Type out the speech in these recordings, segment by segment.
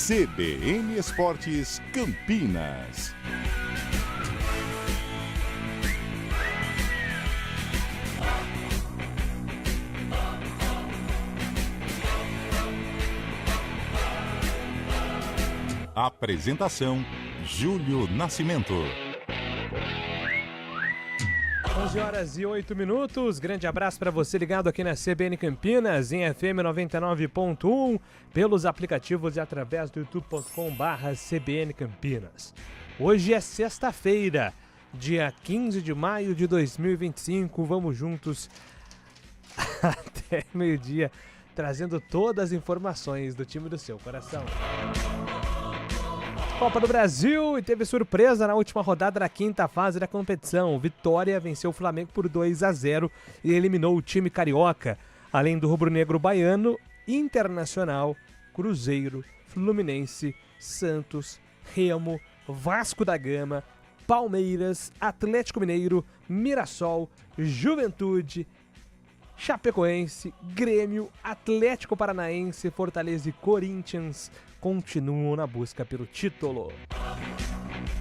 CBN Esportes Campinas. Apresentação: Júlio Nascimento. 11h08. Grande abraço para você ligado aqui na CBN Campinas, em FM 99.1, pelos aplicativos e através do youtube.com/CBN Campinas. Hoje é sexta-feira, dia 15 de maio de 2025. Vamos juntos até meio-dia, trazendo todas as informações do time do seu coração. Copa do Brasil, e teve surpresa na última rodada da quinta fase da competição. Vitória venceu o Flamengo por 2-0 e eliminou o time carioca. Além do rubro-negro baiano, Internacional, Cruzeiro, Fluminense, Santos, Remo, Vasco da Gama, Palmeiras, Atlético Mineiro, Mirassol, Juventude, Chapecoense, Grêmio, Atlético Paranaense, Fortaleza e Corinthians continuam na busca pelo título.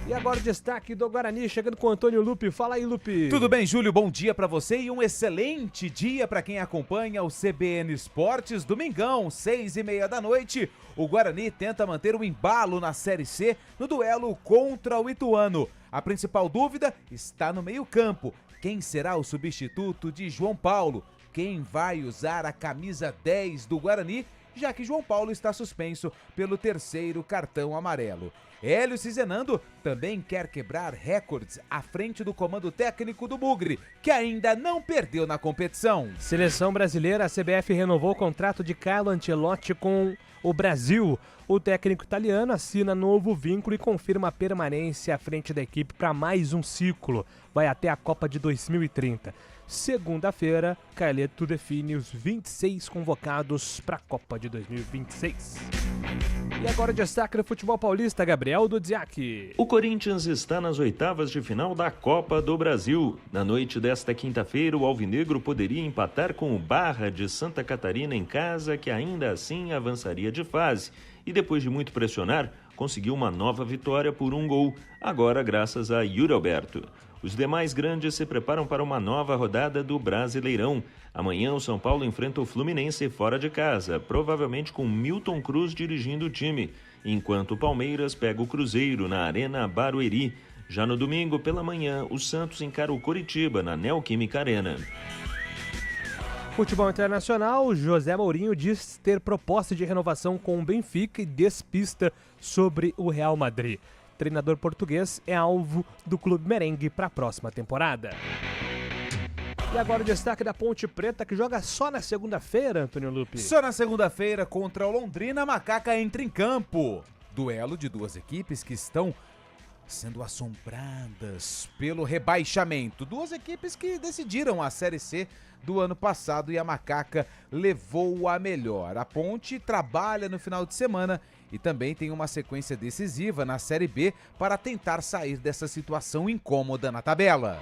E agora o destaque do Guarani, chegando com o Antônio Lupi. Fala aí, Lupi. Tudo bem, Júlio? Bom dia pra você e um excelente dia pra quem acompanha o CBN Esportes. Domingão, 6h30 da noite, o Guarani tenta manter o embalo na Série C no duelo contra o Ituano. A principal dúvida está no meio-campo. Quem será o substituto de João Paulo? Quem vai usar a camisa 10 do Guarani, já que João Paulo está suspenso pelo terceiro cartão amarelo? Hélio Cizenando também quer quebrar recordes à frente do comando técnico do Bugre, que ainda não perdeu na competição. Seleção brasileira, a CBF renovou o contrato de Carlo Ancelotti com o Brasil. O técnico italiano assina novo vínculo e confirma a permanência à frente da equipe para mais um ciclo. Vai até a Copa de 2030. Segunda-feira, Carleto define os 26 convocados para a Copa de 2026. E agora o destaque do futebol paulista, Gabriel Dudziak. O Corinthians está nas oitavas de final da Copa do Brasil. Na noite desta quinta-feira, o alvinegro poderia empatar com o Barra de Santa Catarina em casa, que ainda assim avançaria de fase. E depois de muito pressionar, conseguiu uma nova vitória por 1 gol, agora graças a Yuri Alberto. Os demais grandes se preparam para uma nova rodada do Brasileirão. Amanhã o São Paulo enfrenta o Fluminense fora de casa, provavelmente com Milton Cruz dirigindo o time, enquanto o Palmeiras pega o Cruzeiro na Arena Barueri. Já no domingo, pela manhã, o Santos encara o Coritiba na Neoquímica Arena. Futebol internacional, José Mourinho diz ter proposta de renovação com o Benfica e despista sobre o Real Madrid. Treinador português é alvo do Clube Merengue para a próxima temporada. E agora o destaque da Ponte Preta, que joga só na segunda-feira, Antônio Lupi. Só na segunda-feira, contra o Londrina, a Macaca entra em campo. Duelo de duas equipes que estão sendo assombradas pelo rebaixamento. Duas equipes que decidiram a Série C do ano passado e a Macaca levou a melhor. A Ponte trabalha no final de semana e também tem uma sequência decisiva na Série B para tentar sair dessa situação incômoda na tabela.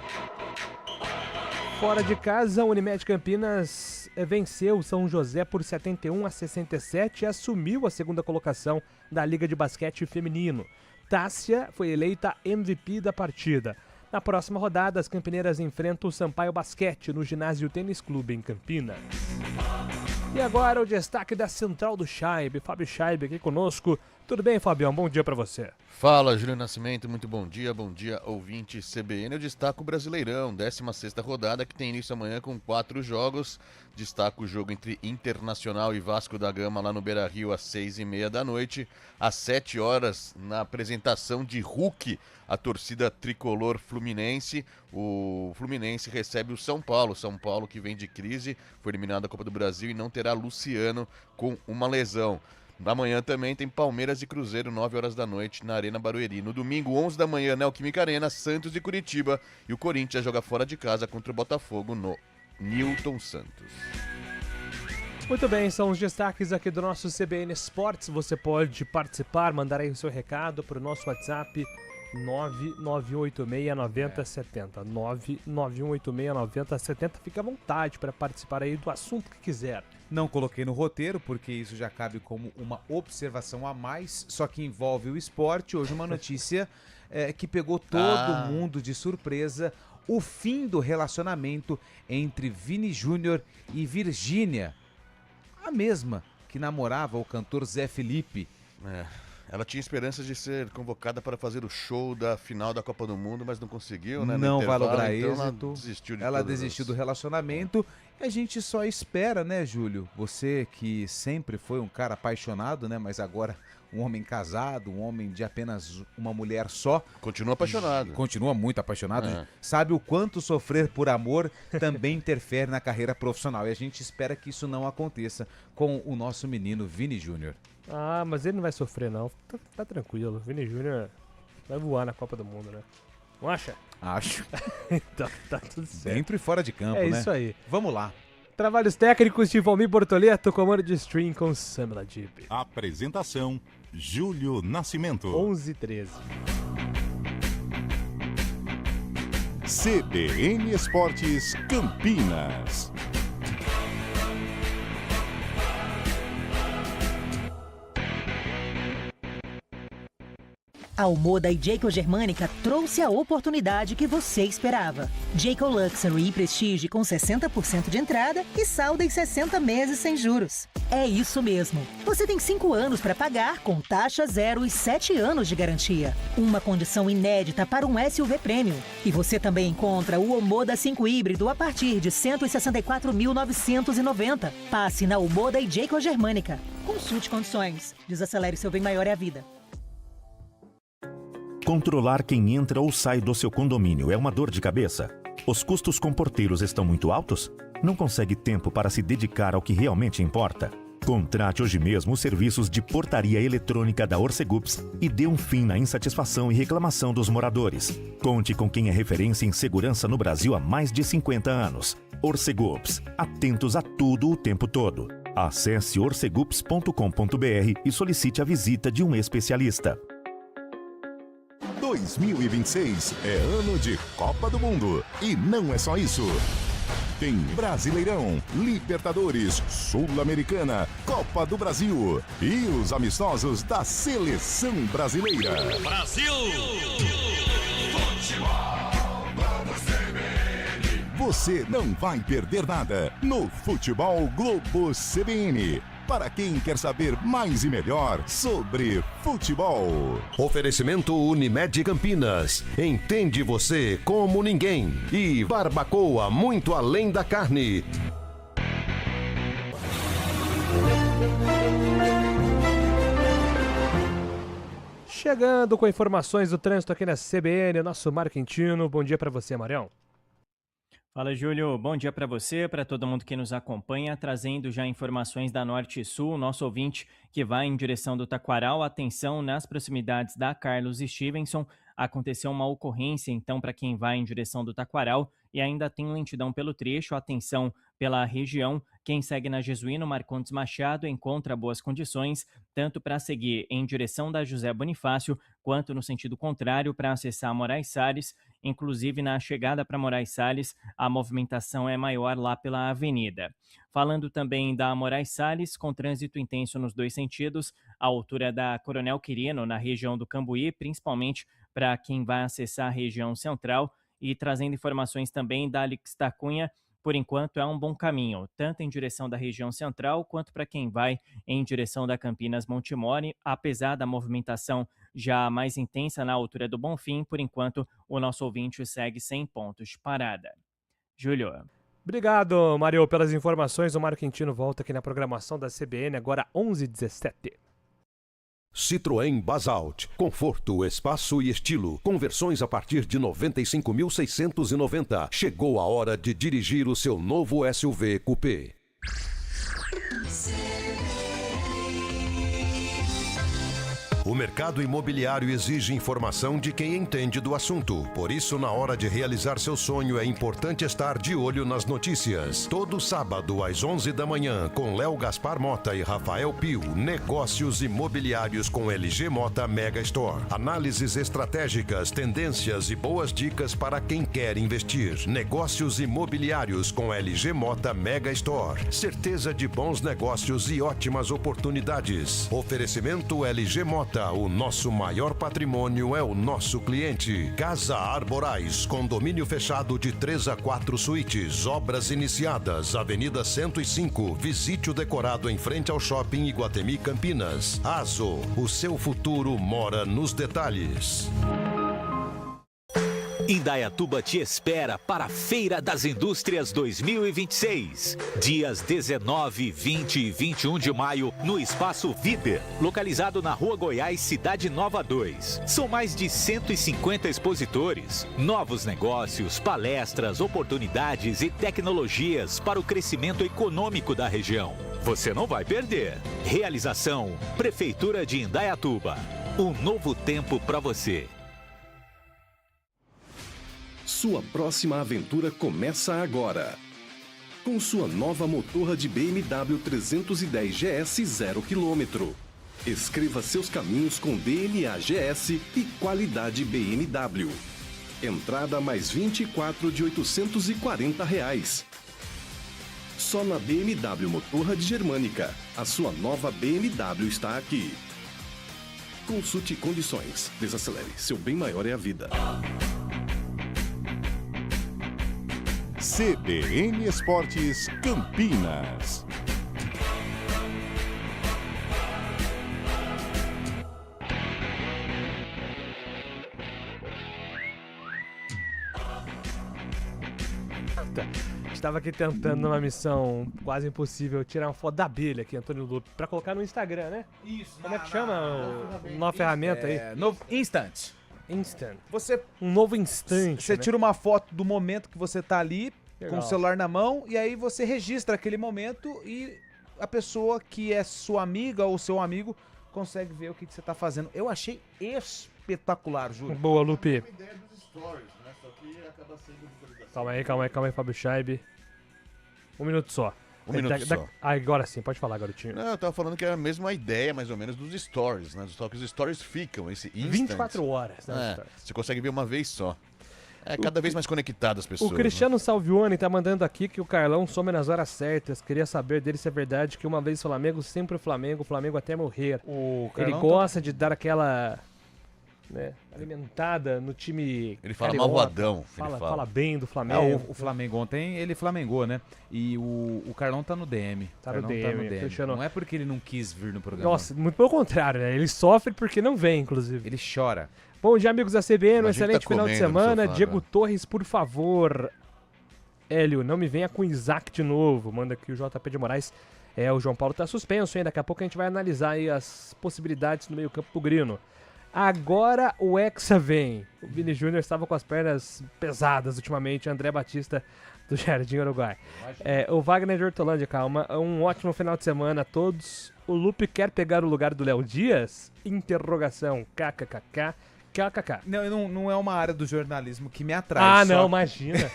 Fora de casa, a Unimed Campinas venceu o São José por 71-67 e assumiu a segunda colocação da Liga de Basquete Feminino. Tássia foi eleita MVP da partida. Na próxima rodada, as campineiras enfrentam o Sampaio Basquete no Ginásio Tênis Clube em Campinas. E agora o destaque da Central do Scheibe. Fábio Scheibe aqui conosco. Tudo bem, Fabião? Bom dia para você. Fala, Júlio Nascimento. Muito bom dia ouvinte CBN. Eu destaco o Brasileirão, 16ª rodada, que tem início amanhã com 4 jogos. Destaco o jogo entre Internacional e Vasco da Gama lá no Beira-Rio às 6h30 da noite. Às 7 horas, na apresentação de Hulk, a torcida tricolor fluminense. O Fluminense recebe o São Paulo. São Paulo que vem de crise, foi eliminado da Copa do Brasil e não terá Luciano com uma lesão. Amanhã também tem Palmeiras e Cruzeiro, 9 horas da noite, na Arena Barueri. No domingo, 11 da manhã, Neoquímica Arena, Santos e Curitiba. E o Corinthians joga fora de casa contra o Botafogo no Newton Santos. Muito bem, são os destaques aqui do nosso CBN Esportes. Você pode participar, mandar aí o seu recado para o nosso WhatsApp 991869070. 991869070. Fique à vontade para participar aí do assunto que quiser. Não coloquei no roteiro, porque isso já cabe como uma observação a mais, só que envolve o esporte. Hoje uma notícia que pegou todo mundo de surpresa. O fim do relacionamento entre Vini Júnior e Virgínia, a mesma que namorava o cantor Zé Felipe. Ela tinha esperanças de ser convocada para fazer o show da final da Copa do Mundo, mas não conseguiu, né? Não vai lograr então êxito. Ela desistiu do relacionamento e a gente só espera, né, Júlio? Você que sempre foi um cara apaixonado, né? Mas agora um homem casado, um homem de apenas uma mulher só. Continua apaixonado. Continua muito apaixonado. Sabe o quanto sofrer por amor também interfere na carreira profissional. E a gente espera que isso não aconteça com o nosso menino Vini Júnior. Ah, mas ele não vai sofrer, não. Tá tranquilo. Vini Júnior vai voar na Copa do Mundo, né? Não acha? Acho. Então, tá tudo certo. Dentro e fora de campo, É né? isso aí. Vamos lá. Trabalhos técnicos de Valmir Bortoleto, comando de stream com Samela Dib. Apresentação, Júlio Nascimento. 11h13. CBN Esportes Campinas. A Omoda e Jayco Germânica trouxe a oportunidade que você esperava. Jayco Luxury e Prestige com 60% de entrada e saldo em 60 meses sem juros. É isso mesmo. Você tem 5 anos para pagar com taxa zero e 7 anos de garantia. Uma condição inédita para um SUV Premium. E você também encontra o Omoda 5 híbrido a partir de R$ 164.990. Passe na Omoda e Jayco Germânica. Consulte condições. Desacelere seu bem maior é a vida. Controlar quem entra ou sai do seu condomínio é uma dor de cabeça? Os custos com porteiros estão muito altos? Não consegue tempo para se dedicar ao que realmente importa? Contrate hoje mesmo os serviços de portaria eletrônica da Orcegups e dê um fim na insatisfação e reclamação dos moradores. Conte com quem é referência em segurança no Brasil há mais de 50 anos. Orcegups, atentos a tudo o tempo todo. Acesse orcegups.com.br e solicite a visita de um especialista. 2026 é ano de Copa do Mundo. E não é só isso. Tem Brasileirão, Libertadores, Sul-Americana, Copa do Brasil e os amistosos da Seleção Brasileira. Brasil! Você não vai perder nada no Futebol Globo CBN. Para quem quer saber mais e melhor sobre futebol. Oferecimento Unimed Campinas. Entende você como ninguém. E Barbacoa, muito além da carne. Chegando com informações do trânsito aqui na CBN, o nosso Marco Quintino. Bom dia para você, Marião. Fala, Júlio. Bom dia para você, para todo mundo que nos acompanha, trazendo já informações da Norte e Sul. Nosso ouvinte que vai em direção do Taquaral, atenção, nas proximidades da Carlos Stevenson, aconteceu uma ocorrência, então, para quem vai em direção do Taquaral e ainda tem lentidão pelo trecho, atenção pela região. Quem segue na Jesuíno Marcondes Machado encontra boas condições, tanto para seguir em direção da José Bonifácio, quanto no sentido contrário para acessar Moraes Salles. Inclusive, na chegada para Moraes Salles, a movimentação é maior lá pela avenida. Falando também da Moraes Salles, com trânsito intenso nos dois sentidos, à altura da Coronel Quirino, na região do Cambuí, principalmente para quem vai acessar a região central, e trazendo informações também da Alix da Cunha. Por enquanto é um bom caminho, tanto em direção da região central, quanto para quem vai em direção da Campinas Montemore, apesar da movimentação já mais intensa na altura do Bonfim. Por enquanto, o nosso ouvinte segue 100 pontos de parada. Júlio. Obrigado, Mario, pelas informações. O Marco Quintino volta aqui na programação da CBN, agora 11h17. Citroën Basalt. Conforto, espaço e estilo. Conversões a partir de R$ 95.690. Chegou a hora de dirigir o seu novo SUV Coupé. O mercado imobiliário exige informação de quem entende do assunto. Por isso, na hora de realizar seu sonho, é importante estar de olho nas notícias. Todo sábado, às 11 da manhã, com Léo Gaspar Mota e Rafael Pio, negócios imobiliários com LG Mota Mega Store. Análises estratégicas, tendências e boas dicas para quem quer investir. Negócios imobiliários com LG Mota Mega Store. Certeza de bons negócios e ótimas oportunidades. Oferecimento LG Mota. O nosso maior patrimônio é o nosso cliente. Casa Arborais. Condomínio fechado de 3 a 4 suítes. Obras iniciadas. Avenida 105. Visite o decorado em frente ao Shopping Iguatemi Campinas. Azo. O seu futuro mora nos detalhes. Indaiatuba te espera para a Feira das Indústrias 2026. Dias 19, 20 e 21 de maio, no Espaço Vider, localizado na Rua Goiás, Cidade Nova 2. São mais de 150 expositores, novos negócios, palestras, oportunidades e tecnologias para o crescimento econômico da região. Você não vai perder. Realização: Prefeitura de Indaiatuba. Um novo tempo para você. Sua próxima aventura começa agora. Com sua nova motorra de BMW 310 GS 0 km. Escreva seus caminhos com DNA GS e qualidade BMW. Entrada mais 24 de R$ 840. Só na BMW Motorra de Germânica. A sua nova BMW está aqui. Consulte condições. Desacelere. Seu bem maior é a vida. CBN Esportes Campinas. Estava aqui tentando uma missão quase impossível, tirar uma foto da abelha aqui, Antônio Lupe, pra colocar no Instagram, né? Isso. Como é que chama nova ferramenta aí? Novo Instant. Um novo instante. Você tira uma foto do momento que você tá ali, Legal. com o celular na mão, e aí você registra aquele momento e a pessoa que é sua amiga ou seu amigo consegue ver o que você tá fazendo. Eu achei espetacular, Júlio. Boa, Lupe. Calma aí, Fábio Scheibe. Um minuto só. Agora sim, pode falar, garotinho. Não, eu tava falando que era a mesma ideia, mais ou menos, dos stories, né? Só que os stories ficam, esse instant. 24 horas, né? Você consegue ver uma vez só. É cada vez mais conectado as pessoas. O Cristiano Salvione tá mandando aqui que o Carlão some nas horas certas. Queria saber dele se é verdade que uma vez Flamengo, sempre Flamengo até morrer. Ele gosta de dar aquela... né, alimentada no time. Ele fala carioca, malvadão. Fala bem do Flamengo. O Flamengo ontem, ele flamengou, né? E o Carlão tá no DM. Tá no DM. Não é porque ele não quis vir no programa. Nossa, muito pelo contrário, né? Ele sofre porque não vem, inclusive. Ele chora. Bom dia, amigos da CBN. Um excelente tá final de semana. Diego Torres, por favor. Hélio, não me venha com Isaac de novo. Manda aqui o JP de Moraes. O João Paulo tá suspenso, hein? Daqui a pouco a gente vai analisar aí as possibilidades no meio-campo pro Grino. Agora o Hexa vem. O Vini Júnior estava com as pernas pesadas ultimamente. André Batista do Jardim Uruguai. O Wagner de Hortolândia, calma. Um ótimo final de semana a todos. O Lupe quer pegar o lugar do Léo Dias? Interrogação. KKKK. Não é uma área do jornalismo que me atrai. Não, imagina.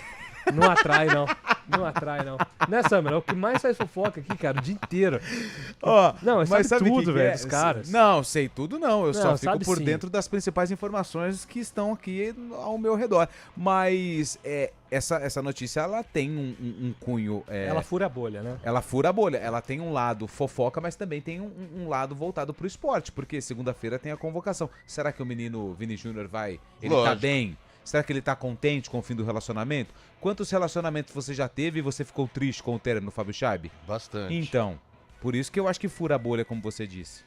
Não atrai, não. Não atrai, não. Né, Samara? É o que mais faz fofoca aqui, cara, o dia inteiro. Não, mas sabe tudo, velho, dos caras. Não, sei tudo não. Eu só fico por sim. dentro das principais informações que estão aqui ao meu redor. Mas essa notícia, ela tem um cunho... Ela fura a bolha, né? Ela fura a bolha. Ela tem um lado fofoca, mas também tem um lado voltado pro esporte. Porque segunda-feira tem a convocação. Será que o menino Vini Júnior vai... Ele tá bem? Será que ele tá contente com o fim do relacionamento? Quantos relacionamentos você já teve e você ficou triste com o término, Fábio Scheibe? Bastante. Então, por isso que eu acho que fura a bolha, como você disse.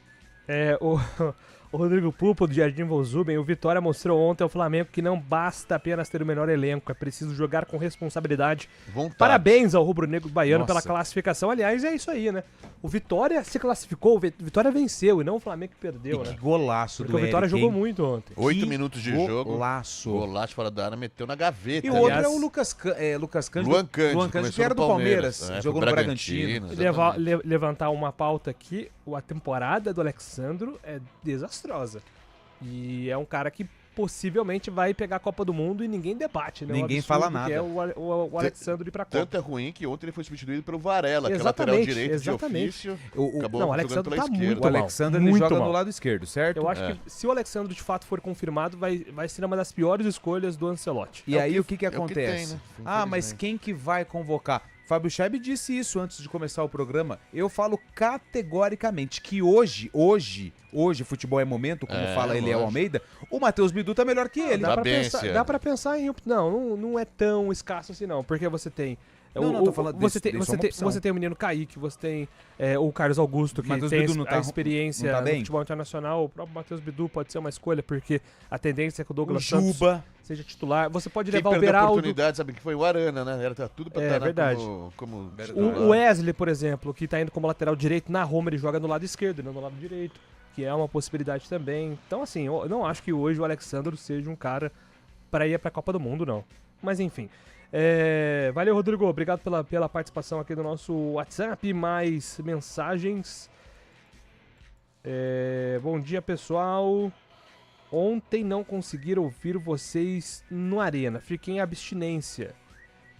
O Rodrigo Pupo, do Jardim Volzuben, o Vitória mostrou ontem ao Flamengo que não basta apenas ter o melhor elenco, é preciso jogar com responsabilidade. Vontade. Parabéns ao rubro-negro baiano pela classificação. Aliás, é isso aí, né? O Vitória se classificou, o Vitória venceu e não o Flamengo que perdeu, né? Que golaço porque do o Vitória Eric, jogou muito ontem. 8 minutos de jogo. Golaço fora da área, meteu na gaveta. E o outro é o Lucas Cândido. Luan Cândido, que era do Palmeiras. Jogou no Bragantino. Levantar uma pauta aqui, a temporada do Alexandro é desastrosa. desastrosa. E é um cara que possivelmente vai pegar a Copa do Mundo e ninguém debate, né? Ninguém fala nada. Que é o Alexandre ir pra Copa. Tanto é ruim que ontem ele foi substituído pelo Varela, que é Exatamente, lateral direito exatamente. de ofício. Não, o Alexandre tá muito O mal. Alexandre ele muito joga mal. no lado esquerdo, certo? Eu acho que se o Alexandre de fato for confirmado, vai ser uma das piores escolhas do Ancelotti. E aí o que é o que acontece? tem, né? Mas quem que vai convocar? Fábio Scheib disse isso antes de começar o programa. Eu falo categoricamente que hoje, futebol é momento, como fala Eliel Almeida, o Matheus Bidu tá melhor que ele. Dá pra pensar em... Não é tão escasso assim não, porque você tem... Tô falando você tem o menino Kaique, você tem o Carlos Augusto, que Matheus tem Bidu a experiência tá no bem? futebol internacional. O próprio Matheus Bidu pode ser uma escolha, porque a tendência é que o Douglas O Santos Juba seja titular. Você pode Quem levar o perdeu a Beraldo. oportunidade, sabe que foi o Arana, né? Era tudo pra estar verdade. como O Wesley, por exemplo, que tá indo como lateral direito, na Roma ele joga no lado esquerdo, não no lado direito, que é uma possibilidade também. Então, assim, eu não acho que hoje o Alexandre seja um cara pra ir pra Copa do Mundo, não. Mas, enfim. Valeu, Rodrigo. Obrigado pela participação aqui no nosso WhatsApp. Mais mensagens. Bom dia, pessoal. Ontem não conseguiram ouvir vocês no Arena. Fiquei em abstinência.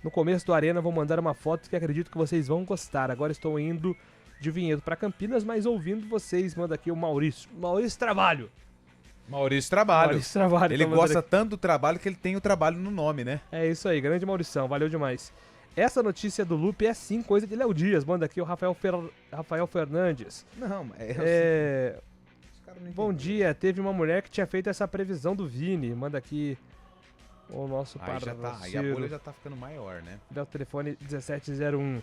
No começo do Arena vou mandar uma foto que acredito que vocês vão gostar. Agora estou indo de Vinhedo para Campinas, mas ouvindo vocês. Manda aqui o Maurício. Maurício Trabalho. Maurício Trabalho. Ele tá gosta tanto do trabalho que ele tem o trabalho no nome, né? É isso aí, grande Maurição, valeu demais. Essa notícia do Lupe é sim coisa de Léo Dias. Manda aqui o Rafael Fernandes. Não, Bom dia, teve uma mulher que tinha feito essa previsão do Vini. Manda aqui o nosso parceiro. Aí a bolha já tá ficando maior, né? Dá o telefone 1701.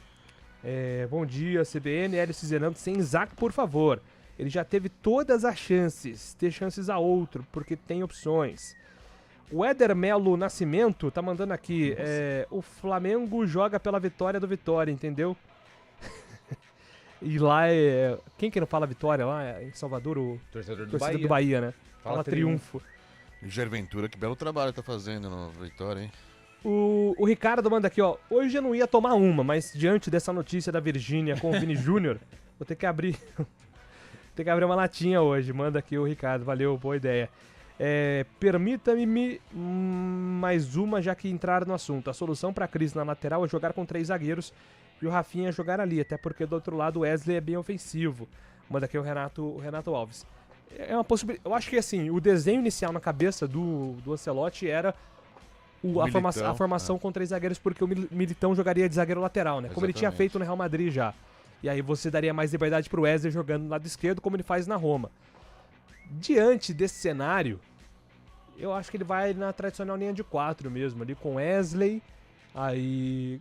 Bom dia, CBN, Hélio Zenando, sem Isaac, por favor. Ele já teve todas as chances, ter chances a outro, porque tem opções. O Éder Melo Nascimento tá mandando aqui, o Flamengo joga pela vitória do Vitória, entendeu? E lá quem que não fala vitória lá em Salvador? O torcedor do Bahia, né? Fala triunfo. Jair Ventura, que belo trabalho tá fazendo no Vitória, hein? O Ricardo manda aqui, ó. Hoje eu não ia tomar uma, mas diante dessa notícia da Virgínia com o Vini Júnior, vou ter que abrir... Tem que abrir uma latinha hoje. Manda aqui o Ricardo. Valeu, boa ideia. Permita-me mais uma, já que entraram no assunto. A solução para a crise na lateral é jogar com 3 zagueiros e o Rafinha jogar ali, até porque do outro lado o Wesley é bem ofensivo. Manda aqui o Renato Alves. É uma possibilidade. Eu acho que assim, o desenho inicial na cabeça do Ancelotti era a formação com 3 zagueiros, porque o Militão jogaria de zagueiro lateral, né? Como ele tinha feito no Real Madrid já. E aí você daria mais liberdade pro Wesley jogando no lado esquerdo, como ele faz na Roma. Diante desse cenário, eu acho que ele vai na tradicional linha de 4 mesmo, ali com Wesley, aí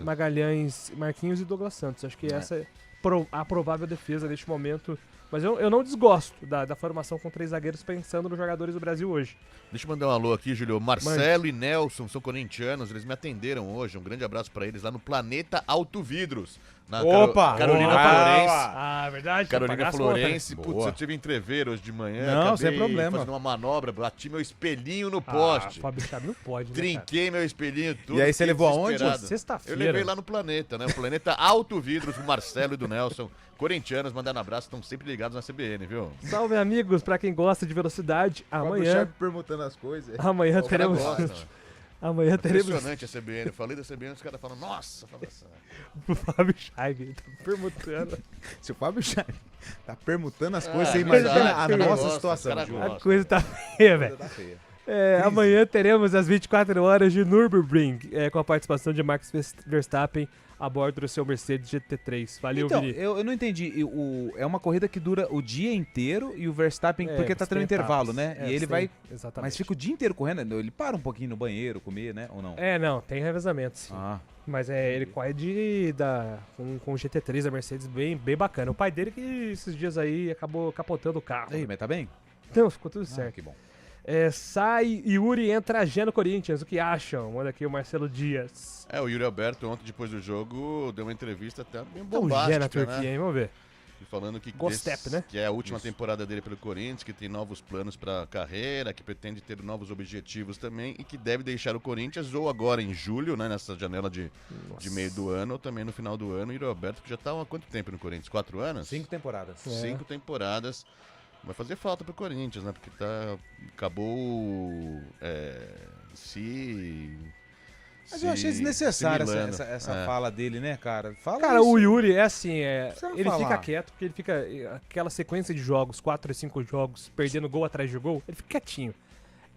Magalhães, Marquinhos e Douglas Santos. Acho que essa é a provável defesa neste momento. Mas eu não desgosto da formação com 3 zagueiros pensando nos jogadores do Brasil hoje. Deixa eu mandar um alô aqui, Júlio. Marcelo e Nelson são corintianos, eles me atenderam hoje. Um grande abraço pra eles lá no Planeta Auto Vidros. Na Carolina Florence. Verdade. Carolina Florence. Putz, eu tive entrever hoje de manhã. Não, sem problema. Fazendo uma manobra, bati meu espelhinho no poste. Fábio Chave não pode, né, Trinquei meu espelhinho tudo. E aí você levou aonde? Sexta-feira. Eu levei lá no Planeta, né? O Planeta Auto Vidros, do Marcelo e do Nelson. Corintianos, mandando abraço, estão sempre ligados na CBN, viu? Salve, amigos, pra quem gosta de velocidade. Amanhã perguntando as coisas. Amanhã teremos... Amanhã teremos... Impressionante a CBN. Eu falei da CBN, os caras falam, nossa, fala assim. O Fábio Scheib tá permutando. Se o Fábio Scheib tá permutando as coisas, você imagina a nossa situação. A coisa tá feia, velho. Amanhã teremos as 24 horas de Nürburgring, com a participação de Max Verstappen a bordo do seu Mercedes GT3. Valeu, então, Vini. Eu não entendi. É uma corrida que dura o dia inteiro e o Verstappen, porque tá tendo intervalo, né? E ele vai... Exatamente. Mas fica o dia inteiro correndo, ele para um pouquinho no banheiro, comer, né? Ou não? Não, tem revezamento, sim. Mas ele corre com o GT3 da Mercedes bem bacana. O pai dele que esses dias aí acabou capotando o carro. Mas tá bem? Não, ficou tudo certo. Que bom. Sai Yuri, entra Gé no Corinthians. O que acham? Manda aqui o Marcelo Dias. O Yuri Alberto ontem, depois do jogo, deu uma entrevista até bem O bombástica, Gé na Turquia, né? hein? Vamos ver. E falando que, né? que é a última temporada dele pelo Corinthians, que tem novos planos para a carreira, que pretende ter novos objetivos também e que deve deixar o Corinthians ou agora em julho, né, nessa janela de meio do ano, ou também no final do ano. O Yuri Alberto, que já está há quanto tempo no Corinthians? 4 anos? 5 temporadas. 5 temporadas. Vai fazer falta pro Corinthians, né? Porque acabou Mas eu achei desnecessária essa fala dele, né, cara? Cara, o Yuri é assim, ele falar. fica quieto, porque ele fica, aquela sequência de jogos, 4 ou 5 jogos, perdendo gol atrás de gol, ele fica quietinho.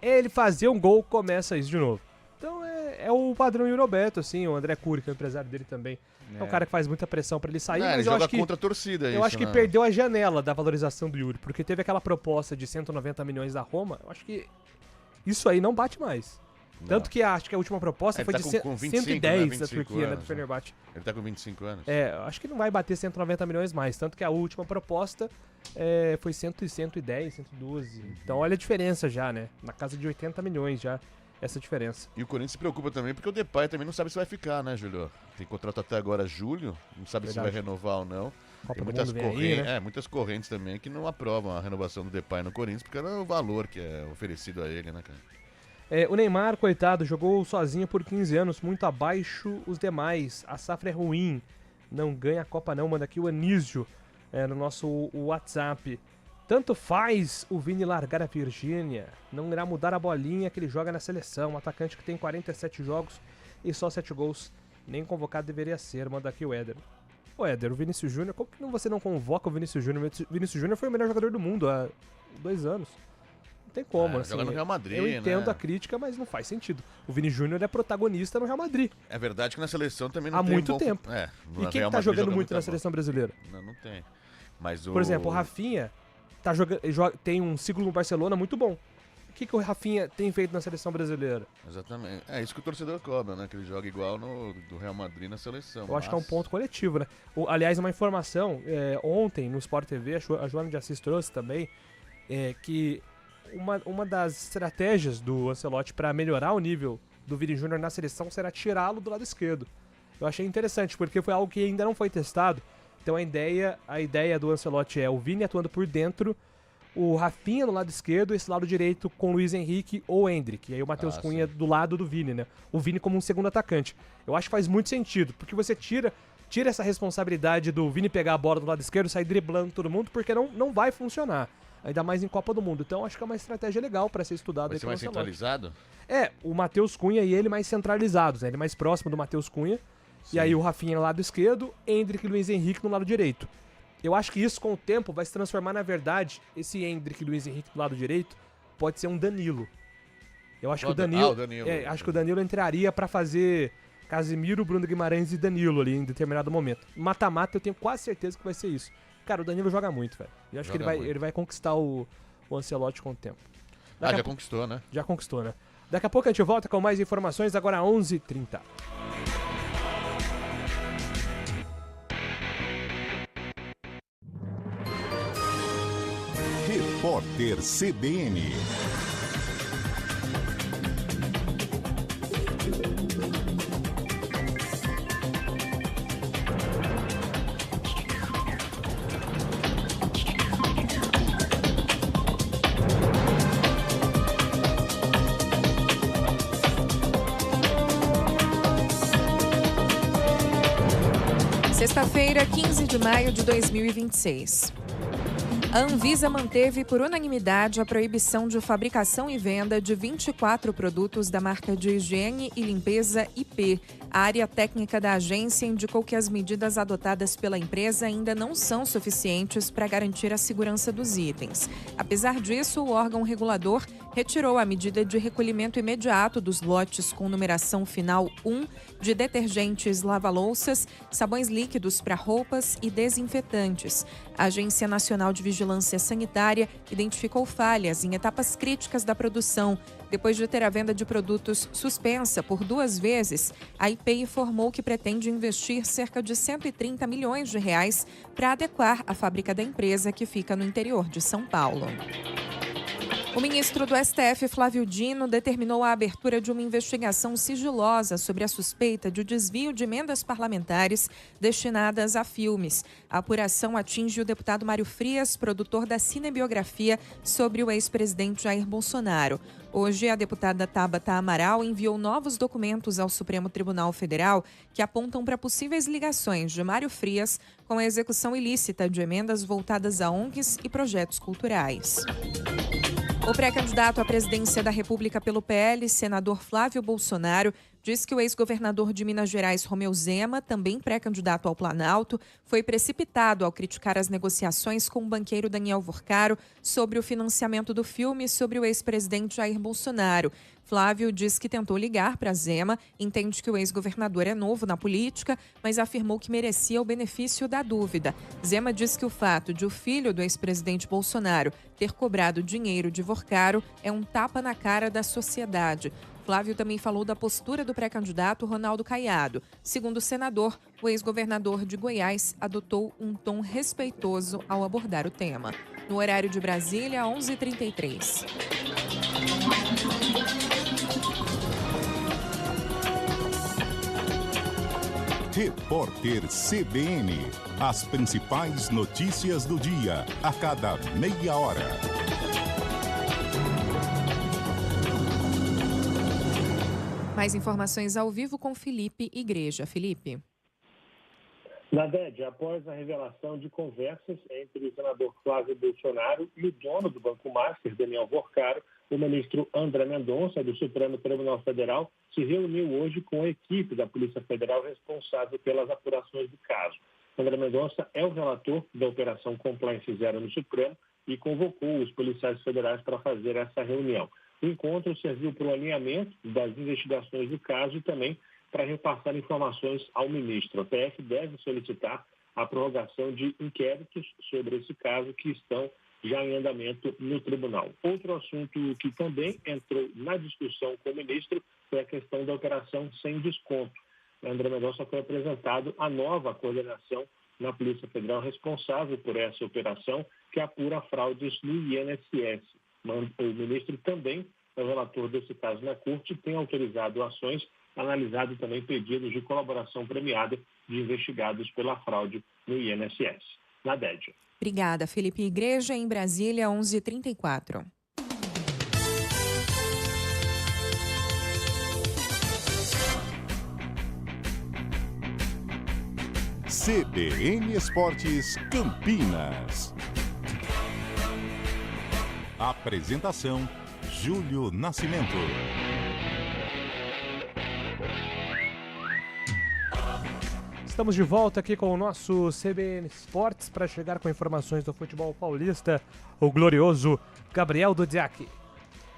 Ele fazer um gol, começa isso de novo. Então é o padrão Yuri Alberto, assim, o André Cury, que é o empresário dele também. É um cara que faz muita pressão pra ele sair, mas ele eu joga acho que contra a torcida, eu acho que perdeu a janela da valorização do Yuri, porque teve aquela proposta de 190 milhões da Roma, eu acho que isso aí não bate mais. Não. Tanto que acho que a última proposta foi tá de com 25, 110 né? da Turquia, né, do anos, Fenerbahçe. Ele tá com 25 anos. Acho que não vai bater 190 milhões mais, tanto que a última proposta foi 110, 112. Então olha a diferença já, né? Na casa de 80 milhões já, essa diferença. E o Corinthians se preocupa também, porque o Depay também não sabe se vai ficar, né, Júlio? Tem contrato até agora julho, não sabe se vai renovar ou não. Tem muitas correntes, muitas correntes também que não aprovam a renovação do Depay no Corinthians, porque era o valor que é oferecido a ele, né, cara? O Neymar, coitado, jogou sozinho por 15 anos, muito abaixo os demais. A safra é ruim, não ganha a Copa não. Manda aqui o Anísio no nosso WhatsApp. Tanto faz o Vini largar a Virgínia, não irá mudar a bolinha que ele joga na seleção. Um atacante que tem 47 jogos e só 7 gols, nem convocado deveria ser. Manda aqui o Éder. Ô Éder, o Vinícius Júnior, como que você não convoca o Vinícius Júnior? O Vinícius Júnior foi o melhor jogador do mundo há 2 anos. Não tem como, assim. Joga no Real Madrid, eu entendo né? a crítica, mas não faz sentido. O Vini Júnior é protagonista no Real Madrid. É verdade que na seleção também não há tem muito tempo. E quem tá jogando muito na seleção brasileira? Não tem. Mas Por exemplo, o Rafinha tem um ciclo no Barcelona muito bom. O que o Rafinha tem feito na seleção brasileira? Exatamente. É isso que o torcedor cobra, né? Que ele joga igual do Real Madrid na seleção. Eu acho que é um ponto coletivo, né? Aliás, uma informação, ontem no Sport TV, a Joana de Assis trouxe também, que uma das estratégias do Ancelotti para melhorar o nível do Vini Júnior na seleção será tirá-lo do lado esquerdo. Eu achei interessante, porque foi algo que ainda não foi testado. Então a ideia do Ancelotti é o Vini atuando por dentro, o Rafinha no lado esquerdo, esse lado direito com o Luiz Henrique ou Endrick. E aí o Matheus Cunha do lado do Vini, né? O Vini como um segundo atacante. Eu acho que faz muito sentido, porque você tira essa responsabilidade do Vini pegar a bola do lado esquerdo, sair driblando todo mundo, porque não vai funcionar. Ainda mais em Copa do Mundo. Então acho que é uma estratégia legal para ser estudada. Vai ser mais centralizado? O Matheus Cunha e ele mais centralizados, né? Ele mais próximo do Matheus Cunha. Sim. E aí o Rafinha no lado esquerdo, Endrick e Luiz Henrique no lado direito. Eu acho que isso com o tempo vai se transformar, na verdade, esse Endrick e Luiz Henrique do lado direito pode ser um Danilo. Eu acho que o Danilo, acho que o Danilo entraria para fazer Casemiro, Bruno Guimarães e Danilo ali em determinado momento. Mata-mata, eu tenho quase certeza que vai ser isso. Cara, o Danilo joga muito, velho. Eu acho que ele vai conquistar o Ancelotti com o tempo. Já conquistou, né? Já conquistou, né? Daqui a pouco a gente volta com mais informações, agora 11h30. Repórter CBN. Sexta-feira, 15 de maio de 2026. A Anvisa manteve por unanimidade a proibição de fabricação e venda de 24 produtos da marca de higiene e limpeza IP. A área técnica da agência indicou que as medidas adotadas pela empresa ainda não são suficientes para garantir a segurança dos itens. Apesar disso, o órgão regulador retirou a medida de recolhimento imediato dos lotes com numeração final 1 de detergentes lava-louças, sabões líquidos para roupas e desinfetantes. A Agência Nacional de Vigilância Sanitária identificou falhas em etapas críticas da produção. Depois de ter a venda de produtos suspensa por 2 vezes, a IP informou que pretende investir cerca de 130 milhões de reais para adequar a fábrica da empresa, que fica no interior de São Paulo. O ministro do STF, Flávio Dino, determinou a abertura de uma investigação sigilosa sobre a suspeita de desvio de emendas parlamentares destinadas a filmes. A apuração atinge o deputado Mário Frias, produtor da cinebiografia sobre o ex-presidente Jair Bolsonaro. Hoje, a deputada Tabata Amaral enviou novos documentos ao Supremo Tribunal Federal que apontam para possíveis ligações de Mário Frias com a execução ilícita de emendas voltadas a ONGs e projetos culturais. O pré-candidato à presidência da República pelo PL, senador Flávio Bolsonaro, diz que o ex-governador de Minas Gerais, Romeu Zema, também pré-candidato ao Planalto, foi precipitado ao criticar as negociações com o banqueiro Daniel Vorcaro sobre o financiamento do filme sobre o ex-presidente Jair Bolsonaro. Flávio diz que tentou ligar para Zema, entende que o ex-governador é novo na política, mas afirmou que merecia o benefício da dúvida. Zema diz que o fato de o filho do ex-presidente Bolsonaro ter cobrado dinheiro de Vorcaro é um tapa na cara da sociedade. Flávio também falou da postura do pré-candidato Ronaldo Caiado. Segundo o senador, o ex-governador de Goiás adotou um tom respeitoso ao abordar o tema. No horário de Brasília, 11h33. Repórter CBN. As principais notícias do dia, a cada meia hora. Mais informações ao vivo com Felipe Igreja. Felipe. Nadege, após a revelação de conversas entre o senador Flávio Bolsonaro e o dono do Banco Master, Daniel Vorcaro, o ministro André Mendonça, do Supremo Tribunal Federal, se reuniu hoje com a equipe da Polícia Federal responsável pelas apurações do caso. André Mendonça é o relator da Operação Compliance Zero no Supremo e convocou os policiais federais para fazer essa reunião. O encontro serviu para o alinhamento das investigações do caso e também para repassar informações ao ministro. A PF deve solicitar a prorrogação de inquéritos sobre esse caso que estão já em andamento no tribunal. Outro assunto que também entrou na discussão com o ministro foi a questão da operação sem desconto. André Mendonça foi apresentado a nova coordenação na Polícia Federal responsável por essa operação, que apura fraudes no INSS. O ministro também é o relator desse caso na Corte, tem autorizado ações, analisado também pedidos de colaboração premiada de investigados pela fraude no INSS. Nadege. Obrigada, Felipe Igreja. Em Brasília, 11h34. CBN Esportes Campinas. Apresentação: Júlio Nascimento. Estamos de volta aqui com o nosso CBN Esportes para chegar com informações do futebol paulista, o glorioso Gabriel Dudziak.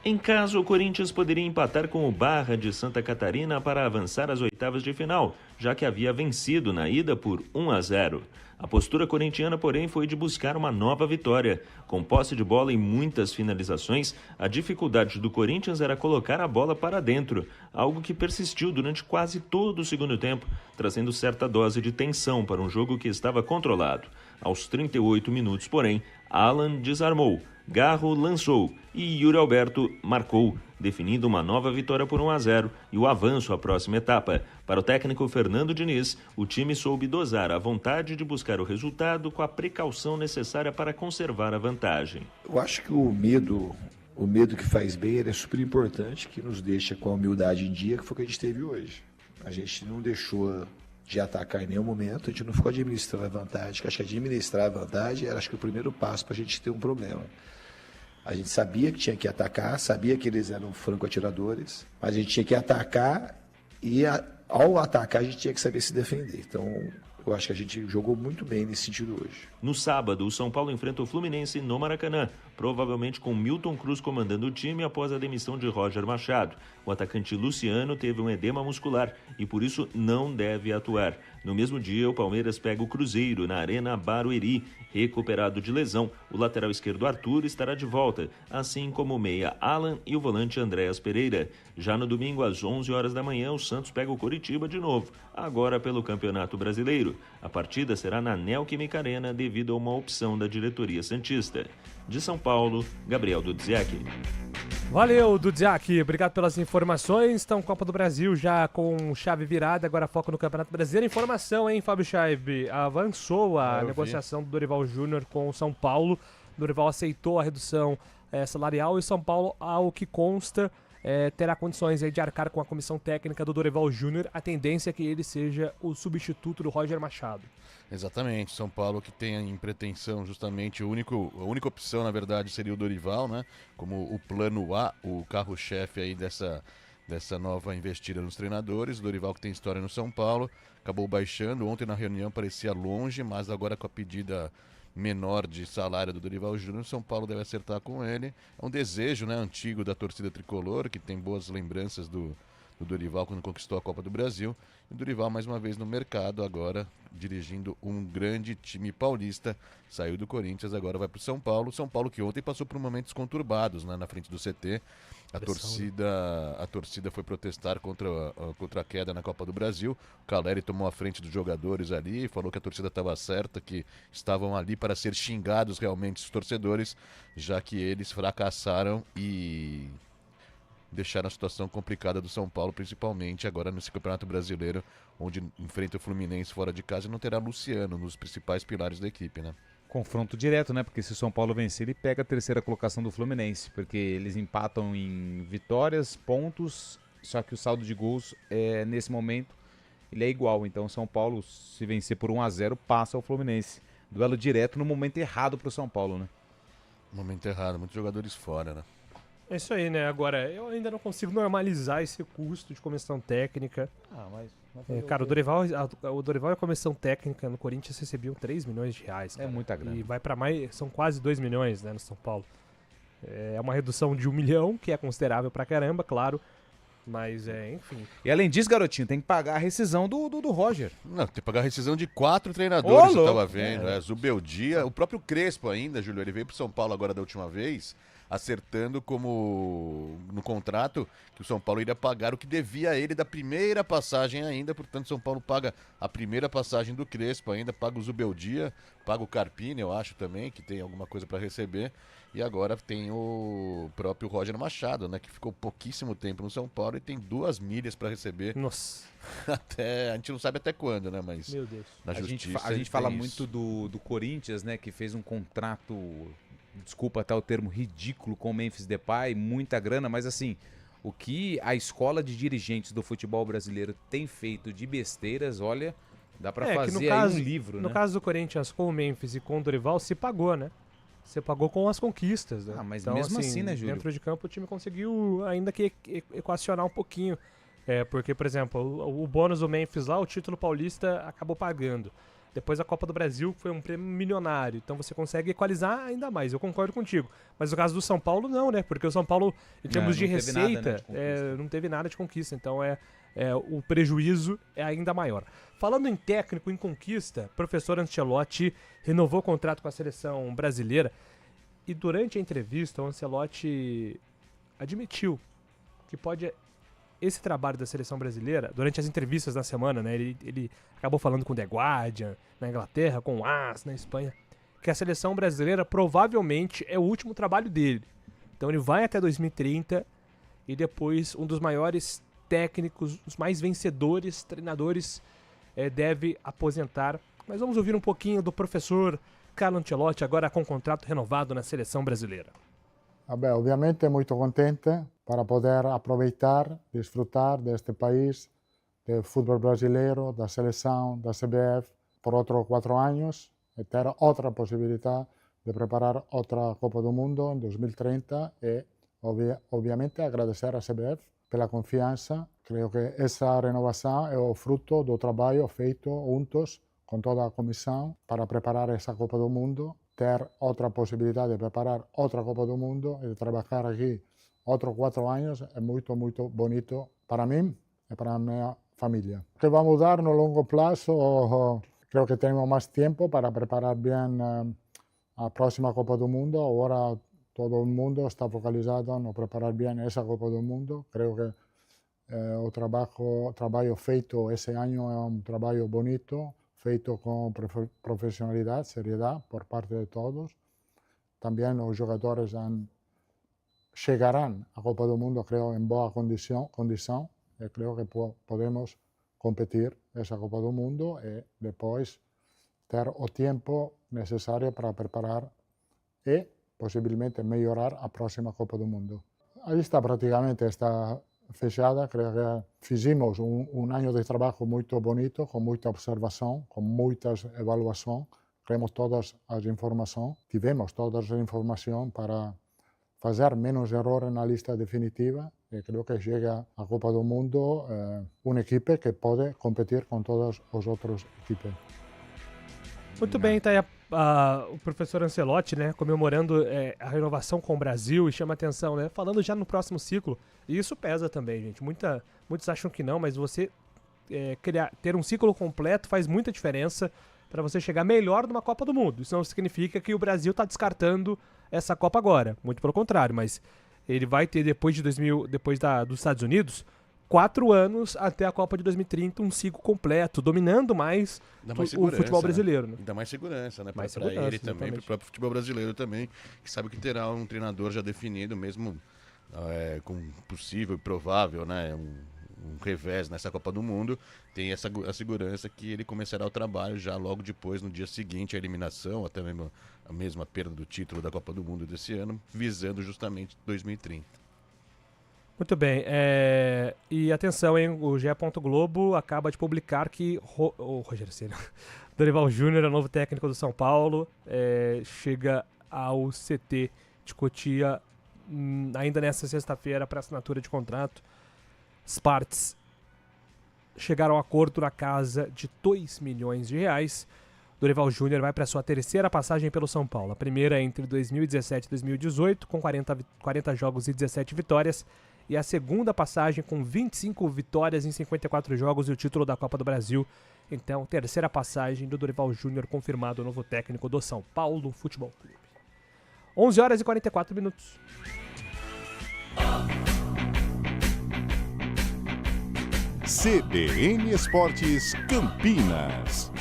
Em caso, o Corinthians poderia empatar com o Barra de Santa Catarina para avançar às oitavas de final, já que havia vencido na ida por 1-0. A postura corintiana, porém, foi de buscar uma nova vitória. Com posse de bola e muitas finalizações, a dificuldade do Corinthians era colocar a bola para dentro, algo que persistiu durante quase todo o segundo tempo, trazendo certa dose de tensão para um jogo que estava controlado. Aos 38 minutos, porém, Alan desarmou, Garro lançou e Yuri Alberto marcou, definindo uma nova vitória por 1-0 e o avanço à próxima etapa. Para o técnico Fernando Diniz, o time soube dosar a vontade de buscar o resultado com a precaução necessária para conservar a vantagem. Eu acho que o medo que faz bem, ele é super importante, que nos deixa com a humildade em dia, que foi o que a gente teve hoje. A gente não deixou de atacar em nenhum momento, a gente não ficou administrando a vantagem. Acho que administrar a vantagem era o primeiro passo para a gente ter um problema. A gente sabia que tinha que atacar, sabia que eles eram franco-atiradores, mas a gente tinha que atacar e ao atacar a gente tinha que saber se defender. Então eu acho que a gente jogou muito bem nesse sentido hoje. No sábado, o São Paulo enfrenta o Fluminense no Maracanã, provavelmente com Milton Cruz comandando o time após a demissão de Roger Machado. O atacante Luciano teve um edema muscular e por isso não deve atuar. No mesmo dia, o Palmeiras pega o Cruzeiro na Arena Barueri. Recuperado de lesão, o lateral esquerdo Arthur estará de volta, assim como o meia Alan e o volante Andréas Pereira. Já no domingo, às 11 horas da manhã, o Santos pega o Coritiba de novo, agora pelo Campeonato Brasileiro. A partida será na Neoquímica Arena devido a uma opção da diretoria santista. De São Paulo, Paulo, Gabriel Dudziak. Valeu, Dudziak. Obrigado pelas informações. Então, Copa do Brasil já com chave virada, agora foco no Campeonato Brasileiro. Informação, hein, Fábio Scheib? Avançou a negociação do Dorival Júnior com o São Paulo. O Dorival aceitou a redução salarial e o São Paulo, ao que consta, terá condições aí de arcar com a comissão técnica do Dorival Júnior. A tendência é que ele seja o substituto do Roger Machado. Exatamente, São Paulo que tem em pretensão justamente a única opção, na verdade, seria o Dorival, né? Como o plano A, o carro-chefe aí dessa nova investida nos treinadores. O Dorival que tem história no São Paulo, acabou baixando. Ontem na reunião parecia longe, mas agora com a pedida menor de salário do Dorival Júnior, o São Paulo deve acertar com ele. É um desejo, né, antigo da torcida tricolor, que tem boas lembranças do Dorival quando conquistou a Copa do Brasil. E o Dorival mais uma vez no mercado agora, dirigindo um grande time paulista. Saiu do Corinthians, agora vai para o São Paulo. São Paulo que ontem passou por momentos conturbados, né, na frente do CT. A torcida foi protestar contra a queda na Copa do Brasil. O Caleri tomou a frente dos jogadores ali, falou que a torcida estava certa, que estavam ali para ser xingados realmente os torcedores, já que eles fracassaram e deixaram a situação complicada do São Paulo, principalmente agora nesse Campeonato Brasileiro, onde enfrenta o Fluminense fora de casa e não terá Luciano nos principais pilares da equipe, né? Confronto direto, né? Porque se o São Paulo vencer, ele pega a terceira colocação do Fluminense, porque eles empatam em vitórias, pontos, só que o saldo de gols, nesse momento, ele é igual. Então o São Paulo, se vencer por 1-0, passa ao Fluminense. Duelo direto no momento errado para o São Paulo, né? Momento errado, muitos jogadores fora, né? É isso aí, né? Agora, eu ainda não consigo normalizar esse custo de comissão técnica. Cara, o Dorival e a comissão técnica no Corinthians recebiam 3 milhões de reais. Cara. É muita grana. E vai pra mais, são quase 2 milhões, né, no São Paulo. É uma redução de 1 milhão, que é considerável pra caramba, claro. Mas, enfim. E além disso, garotinho, tem que pagar a rescisão do Roger. Não, tem que pagar a rescisão de 4 treinadores, eu tava louco. vendo. Zubeldia, o próprio Crespo ainda, Júlio, ele veio pro São Paulo agora da última vez, acertando como no contrato que o São Paulo iria pagar o que devia a ele da primeira passagem ainda. Portanto, o São Paulo paga a primeira passagem do Crespo ainda, paga o Zubeldia, paga o Carpini, eu acho também, que tem alguma coisa para receber. E agora tem o próprio Roger Machado, né, que ficou pouquíssimo tempo no São Paulo e tem 2 milhas para receber. Nossa. A gente não sabe até quando, né, mas meu Deus. Na justiça a gente fala muito do Corinthians, né, que fez um contrato, desculpa até o termo, ridículo com o Memphis Depay, muita grana, mas assim, o que a escola de dirigentes do futebol brasileiro tem feito de besteiras, olha, dá para fazer aí um livro, no né? caso do Corinthians com o Memphis e com o Dorival, se pagou, né? Você pagou com as conquistas, né? Mas então, mesmo assim, né, Júlio? Dentro de campo o time conseguiu ainda que equacionar um pouquinho. Porque, por exemplo, o bônus do Memphis lá, o título paulista acabou pagando. Depois a Copa do Brasil foi um prêmio milionário. Então você consegue equalizar ainda mais. Eu concordo contigo. Mas no caso do São Paulo, não, né? Porque o São Paulo, em termos de receita, não teve nada de conquista. Então o prejuízo é ainda maior. Falando em técnico, em conquista, o professor Ancelotti renovou o contrato com a seleção brasileira. E durante a entrevista, o Ancelotti admitiu que esse trabalho da seleção brasileira, durante as entrevistas na semana, né, ele acabou falando com The Guardian na Inglaterra, com o AS na Espanha, que a seleção brasileira provavelmente é o último trabalho dele. Então ele vai até 2030 e depois um dos maiores técnicos, os mais vencedores, treinadores, deve aposentar. Mas vamos ouvir um pouquinho do professor Carlo Ancelotti, agora com contrato renovado na seleção brasileira. Obviamente muito contente para poder aproveitar, desfrutar deste país, do futebol brasileiro, da seleção, da CBF, por outros 4 anos e ter outra possibilidade de preparar outra Copa do Mundo em 2030 e, obviamente, agradecer à CBF pela confiança. Creio que essa renovação é o fruto do trabalho feito juntos com toda a comissão para preparar essa Copa do Mundo, ter outra possibilidade de preparar outra Copa do Mundo e de trabalhar aqui outros 4 anos é muito, muito bonito para mim e para a minha família. O que vai mudar no longo prazo, creio que temos mais tempo para preparar bem a próxima Copa do Mundo. Agora todo o mundo está focalizado no preparar bem essa Copa do Mundo. Creio que o trabalho feito esse ano é um trabalho bonito, feito com profissionalidade, seriedade por parte de todos, também os jogadores chegarão à Copa do Mundo, creio, em boa condição e creio que podemos competir essa Copa do Mundo e depois ter o tempo necessário para preparar e possivelmente melhorar a próxima Copa do Mundo. Aí está fechada, creio que fizemos um ano de trabalho muito bonito, com muita observação, com muitas avaliações, temos todas as informações, tivemos todas as informações para fazer menos erros na lista definitiva e creio que chega à Copa do Mundo uma equipe que pode competir com todas as outras equipes. Muito bem, tá aí o professor Ancelotti, né, comemorando a renovação com o Brasil, e chama atenção, né, falando já no próximo ciclo, e isso pesa também, gente. Muitos acham que não, mas você ter um ciclo completo faz muita diferença para você chegar melhor numa Copa do Mundo. Isso não significa que o Brasil está descartando essa Copa agora, muito pelo contrário, mas ele vai ter depois dos Estados Unidos 4 anos até a Copa de 2030, um ciclo completo, dominando mais o futebol brasileiro. Né? Ainda mais segurança, né? Para também, ele também, para o próprio futebol brasileiro também, que sabe que terá um treinador já definido, mesmo com possível e provável, né? Um revés nessa Copa do Mundo, tem a segurança que ele começará o trabalho já logo depois, no dia seguinte, a eliminação, até mesmo a mesma perda do título da Copa do Mundo desse ano, visando justamente 2030. Muito bem, e atenção, hein, o GE. Globo acaba de publicar que o Rogério Ceni, Dorival Júnior é o novo técnico do São Paulo, chega ao CT de Cotia ainda nesta sexta-feira para assinatura de contrato. As partes chegaram a acordo na casa de R$2 milhões. Dorival Júnior vai para sua terceira passagem pelo São Paulo. A primeira entre 2017 e 2018, com 40 jogos e 17 vitórias. E a segunda passagem com 25 vitórias em 54 jogos e o título da Copa do Brasil. Então, terceira passagem do Dorival Júnior, confirmado o novo técnico do São Paulo Futebol Clube. 11h44. CBN Esportes Campinas.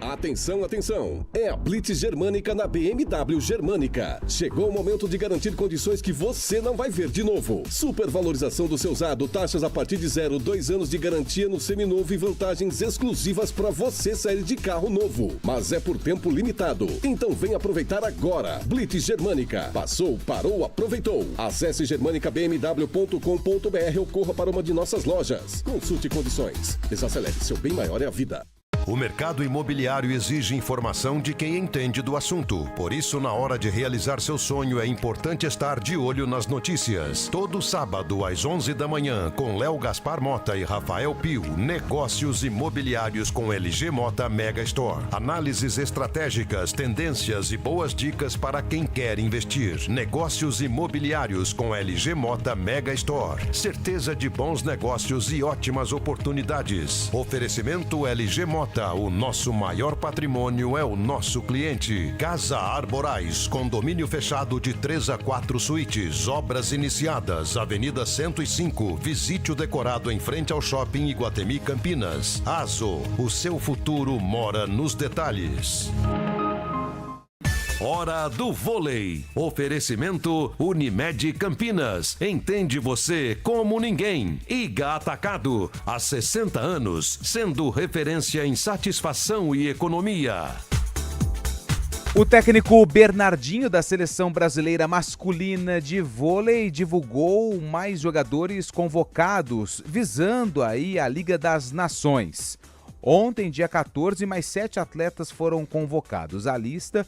Atenção, atenção! É a Blitz Germânica na BMW Germânica. Chegou o momento de garantir condições que você não vai ver de novo. Supervalorização do seu usado, taxas a partir de 0, 2 anos de garantia no seminovo e vantagens exclusivas para você sair de carro novo. Mas é por tempo limitado. Então vem aproveitar agora. Blitz Germânica. Passou, parou, aproveitou. Acesse germanicabmw.com.br ou corra para uma de nossas lojas. Consulte condições. Desacelere, seu bem maior é a vida. O mercado imobiliário exige informação de quem entende do assunto. Por isso, na hora de realizar seu sonho, é importante estar de olho nas notícias. Todo sábado, às 11 da manhã, com Léo Gaspar Mota e Rafael Pio, negócios imobiliários com LG Mota Mega Store. Análises estratégicas, tendências e boas dicas para quem quer investir. Negócios imobiliários com LG Mota Mega Store. Certeza de bons negócios e ótimas oportunidades. Oferecimento LG Mota. O nosso maior patrimônio é o nosso cliente. Casa Arborais, condomínio fechado de 3 a 4 suítes, obras iniciadas, Avenida 105, visite o decorado em frente ao Shopping Iguatemi Campinas. Azo, o seu futuro mora nos detalhes. Hora do vôlei. Oferecimento Unimed Campinas. Entende você como ninguém. Iga Atacado. Há 60 anos, sendo referência em satisfação e economia. O técnico Bernardinho da Seleção Brasileira Masculina de Vôlei divulgou mais jogadores convocados, visando aí a Liga das Nações. Ontem, dia 14, mais 7 atletas foram convocados. A lista,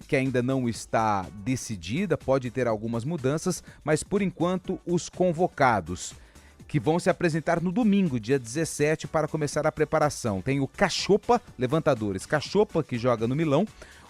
que ainda não está decidida, pode ter algumas mudanças, mas por enquanto os convocados, que vão se apresentar no domingo, dia 17, para começar a preparação. Tem o Cachopa, levantadores, Cachopa, que joga no Milão,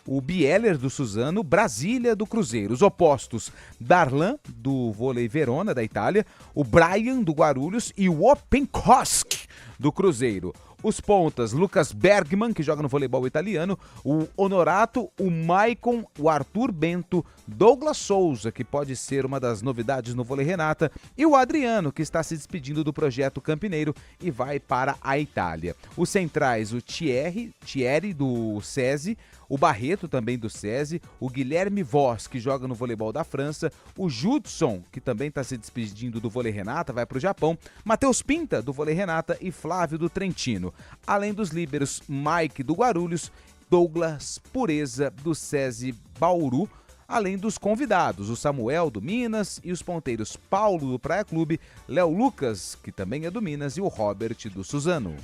o Bieler do Suzano, Brasília do Cruzeiro. Os opostos, Darlan do Vôlei Verona da Itália, o Brian do Guarulhos e o Openkosk do Cruzeiro. Os pontas, Lucas Bergman, que joga no voleibol italiano, o Honorato, o Maicon, o Arthur Bento, Douglas Souza, que pode ser uma das novidades no vôlei Renata, e o Adriano, que está se despedindo do projeto Campineiro e vai para a Itália. Os centrais, o Thierry do SESI, o Barreto também do SESI, o Guilherme Voss, que joga no voleibol da França, o Judson, que também está se despedindo do vôlei Renata, vai para o Japão, Matheus Pinta, do vôlei Renata, e Flávio do Trentino. Além dos líberos, Mike do Guarulhos, Douglas Pureza do SESI Bauru, além dos convidados, o Samuel do Minas e os ponteiros Paulo do Praia Clube, Léo Lucas, que também é do Minas, e o Robert do Suzano.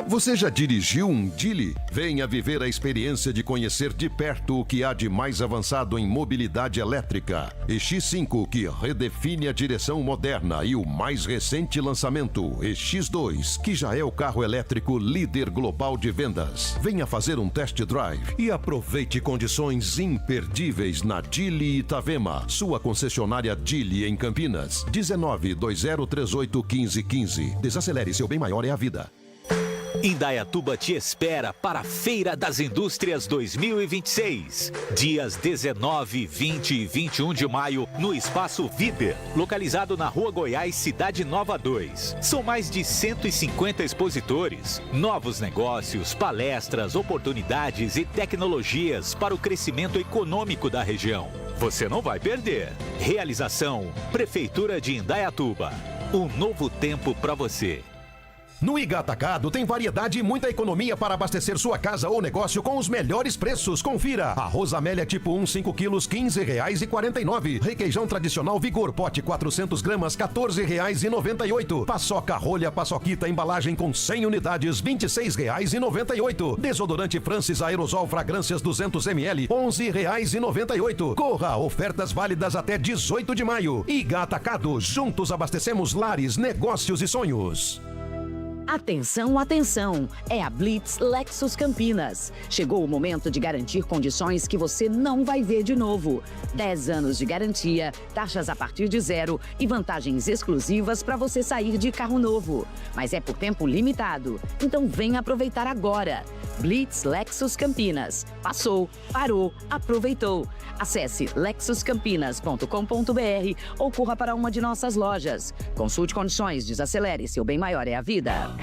Você já dirigiu um Geely? Venha viver a experiência de conhecer de perto o que há de mais avançado em mobilidade elétrica. EX5, que redefine a direção moderna, e o mais recente lançamento, EX2, que já é o carro elétrico líder global de vendas. Venha fazer um test drive e aproveite condições imperdíveis na Geely Itavema, sua concessionária Geely em Campinas. 19-2038-1515. Desacelere, seu bem maior é a vida. Indaiatuba te espera para a Feira das Indústrias 2026. Dias 19, 20 e 21 de maio, no Espaço Viber, localizado na Rua Goiás, Cidade Nova 2. São mais de 150 expositores, novos negócios, palestras, oportunidades e tecnologias para o crescimento econômico da região. Você não vai perder. Realização: Prefeitura de Indaiatuba. Um novo tempo para você. No Iga Atacado tem variedade e muita economia para abastecer sua casa ou negócio com os melhores preços. Confira. Arroz Amélia tipo 1, 5 quilos, R$15,49. Requeijão tradicional Vigor, pote 400 gramas, R$14,98. Paçoca rolha paçoquita, embalagem com 100 unidades, R$26,98. Desodorante Francis Aerosol Fragrâncias 200 ml, R$11,98. Corra, ofertas válidas até 18 de maio. Iga Atacado, juntos abastecemos lares, negócios e sonhos. Atenção, atenção! É a Blitz Lexus Campinas. Chegou o momento de garantir condições que você não vai ver de novo. 10 anos de garantia, taxas a partir de 0 e vantagens exclusivas para você sair de carro novo. Mas é por tempo limitado, então venha aproveitar agora. Blitz Lexus Campinas. Passou, parou, aproveitou. Acesse lexuscampinas.com.br ou corra para uma de nossas lojas. Consulte condições, desacelere, seu bem maior é a vida.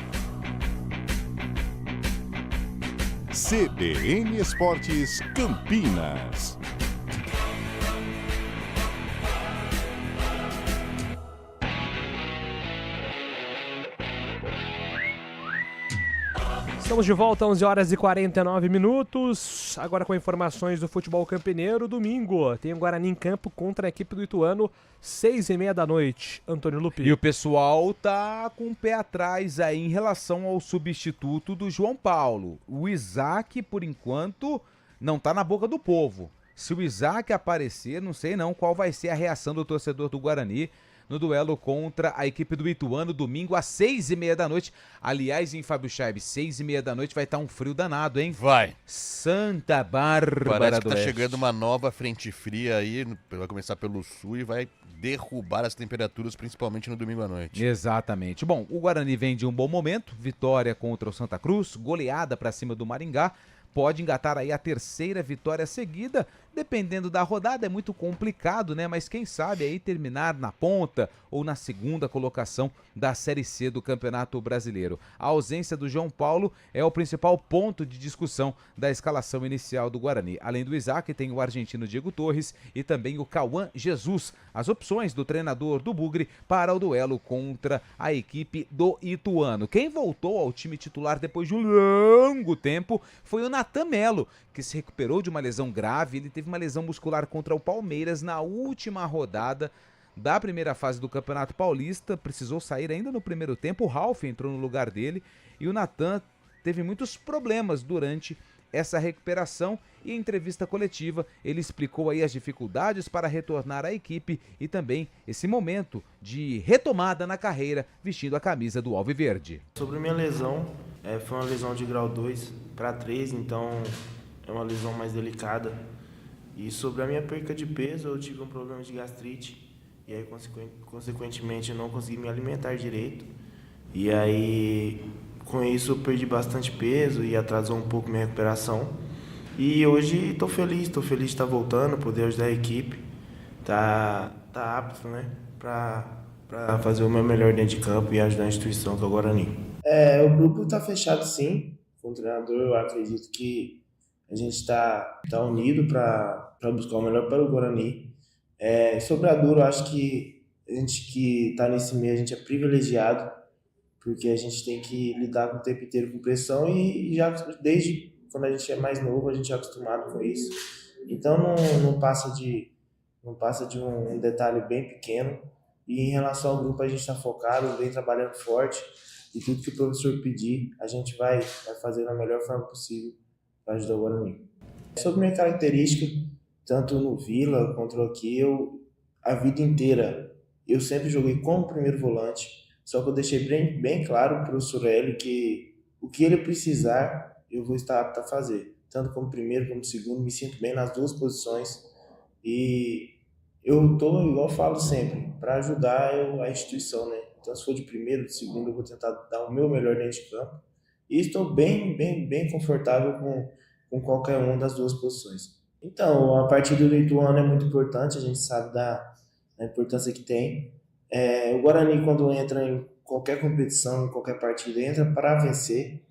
CBN Esportes Campinas. Estamos de volta, 11 horas e 49 minutos. Agora com informações do futebol campineiro. Domingo tem o Guarani em campo contra a equipe do Ituano, 6h30 da noite. Antônio Lupi. E o pessoal tá com o pé atrás aí em relação ao substituto do João Paulo. O Isaac, por enquanto, não tá na boca do povo. Se o Isaac aparecer, não sei não qual vai ser a reação do torcedor do Guarani no duelo contra a equipe do Ituano, domingo às 6h30 da noite. Aliás, em Fábio Chaib, 6h30 da noite vai estar um frio danado, hein? Vai. Santa Bárbara Parece do que tá Oeste. chegando uma nova frente fria aí, vai começar pelo sul e vai derrubar as temperaturas, principalmente no domingo à noite. Exatamente. Bom, o Guarani vem de um bom momento, vitória contra o Santa Cruz, goleada para cima do Maringá, pode engatar aí a terceira vitória seguida, dependendo da rodada, é muito complicado, né? Mas quem sabe aí terminar na ponta ou na segunda colocação da Série C do Campeonato Brasileiro. A ausência do João Paulo é o principal ponto de discussão da escalação inicial do Guarani. Além do Isaac, tem o argentino Diego Torres e também o Cauã Jesus, as opções do treinador do Bugre para o duelo contra a equipe do Ituano. Quem voltou ao time titular depois de um longo tempo foi o Natan Melo, que se recuperou de uma lesão grave. Ele teve uma lesão muscular contra o Palmeiras na última rodada da primeira fase do Campeonato Paulista, precisou sair ainda no primeiro tempo, o Ralf entrou no lugar dele e o Natan teve muitos problemas durante essa recuperação e em entrevista coletiva ele explicou aí as dificuldades para retornar à equipe e também esse momento de retomada na carreira vestindo a camisa do Alviverde. Sobre minha lesão, foi uma lesão de grau 2 para 3, então é uma lesão mais delicada. E sobre a minha perca de peso, eu tive um problema de gastrite e aí consequentemente eu não consegui me alimentar direito E aí, com isso, eu perdi bastante peso e atrasou um pouco minha recuperação. E hoje estou feliz de estar voltando, poder ajudar a equipe. Tá apto, né, para fazer o meu melhor dentro de campo e ajudar a instituição, que é o Guarani. O grupo está fechado sim, com o treinador. Eu acredito que a gente está unido para buscar o melhor para o Guarani. Sobre a Duro, eu acho que a gente que está nesse meio, a gente é privilegiado, porque a gente tem que lidar o tempo inteiro com pressão e já desde quando a gente é mais novo, a gente é acostumado com isso. Então não passa de um detalhe bem pequeno. E em relação ao grupo, a gente está focado, vem trabalhando forte, e tudo que o professor pedir, a gente vai fazer da melhor forma possível para ajudar o Guarani. Sobre minha característica, tanto no Vila quanto aqui, a vida inteira, eu sempre joguei como primeiro volante, só que eu deixei bem claro para o Surélio que o que ele precisar, eu vou estar apto a fazer. Tanto como primeiro como segundo, me sinto bem nas duas posições. E eu estou, igual eu falo sempre, para ajudar a instituição, né? Então, se for de primeiro, de segundo, eu vou tentar dar o meu melhor dentro de campo. E estou bem confortável com qualquer uma das duas posições. Então, a partida do Ituano é muito importante, a gente sabe da importância que tem. O Guarani, quando entra em qualquer competição, em qualquer partida, entra para vencer.